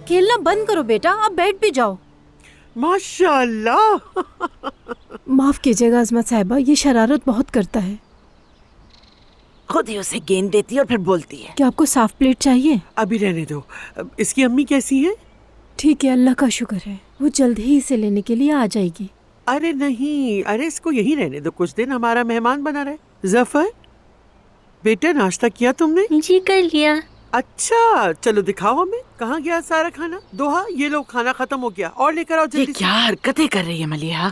खेलना बंद करो बेटा, अब बैठ भी जाओ। माशाल्लाह। माफ कीजिएगा अजमत साहिबा, ये शरारत बहुत करता है। खुद ही उसे गेंद देती है और फिर बोलती है। क्या आपको साफ प्लेट चाहिए? अभी रहने दो। इसकी अम्मी कैसी है? ठीक है, अल्लाह का शुक्र है, वो जल्द ही इसे लेने के लिए आ जाएगी। अरे नहीं, अरे इसको यहीं रहने दो, कुछ दिन हमारा मेहमान बना रहे। जफर बेटा, नाश्ता किया तुमने? जी कर लिया। अच्छा चलो दिखाओ हमें, कहाँ गया सारा खाना? दोहा, ये लो खाना खत्म हो गया, और लेकर आओ ये जल्दी क्या हरकतें कर रही है मलिहा?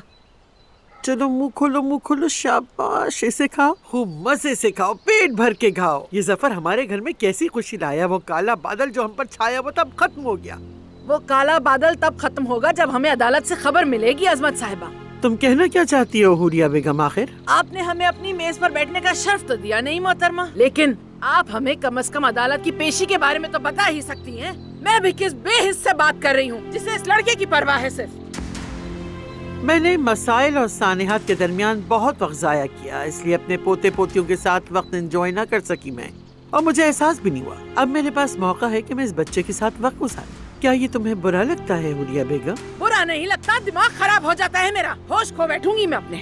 चलो मुंह खोलो, मुंह खोलो, शाबाश, इसे खाओ, खूब मजे से खाओ, पेट भर के खाओ। ये जफर हमारे घर में कैसी खुशी लाया। वो काला बादल जो हम पर छाया वो तब खत्म हो गया। वो काला बादल तब खत्म होगा जब हमें अदालत से खबर मिलेगी अजमत साहिबा। तुम कहना क्या चाहती हो हुरिया बेगम? आखिर आपने हमें अपनी मेज पर बैठने का शर्फ तो दिया नहीं मोहतरमा, लेकिन आप हमें कम से कम अदालत की पेशी के बारे में तो बता ही सकती हैं। मैं भी किस बेहिस से बात कर रही हूँ जिसे इस लड़के की परवाह है सिर्फ। मैंने मसाइल और सानेहात के दरमियान बहुत वक्त जाया किया, इसलिए अपने पोते पोतियों के साथ वक्त एंजॉय ना कर सकी मैं, और मुझे एहसास भी नहीं हुआ। अब मेरे पास मौका है कि मैं इस बच्चे के साथ वक्त गुजारूं। क्या ये तुम्हें बुरा लगता है हुरिया बेगम? बुरा नहीं लगता, दिमाग खराब हो जाता है मेरा, होश खो बैठूंगी मैं अपने।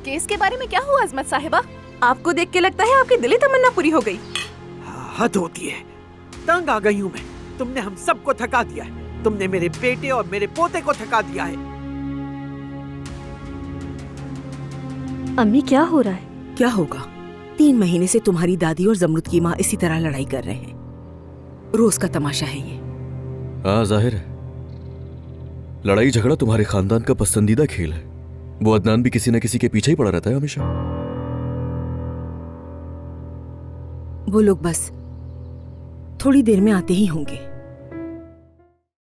केस के बारे में क्या हुआ अजमत साहिबा? आपको देख के लगता है आपकी दिली तमन्ना पूरी हो गई। हद होती है, तंग आ गई हूँ मैं। तुमने हम सबको थका दिया है, तुमने मेरे बेटे और मेरे पोते को थका दिया है। अम्मी क्या हो रहा है? क्या होगा? 3 महीने से तुम्हारी दादी और जमरुद की माँ इसी तरह लड़ाई कर रहे हैं। रोज का तमाशा है ये। हाँ जाहिर है, लड़ाई झगड़ा तुम्हारे खानदान का पसंदीदा खेल है। वो अदनान भी किसी न किसी के पीछे ही पड़ा रहता है हमेशा। वो लोग बस थोड़ी देर में आते ही होंगे।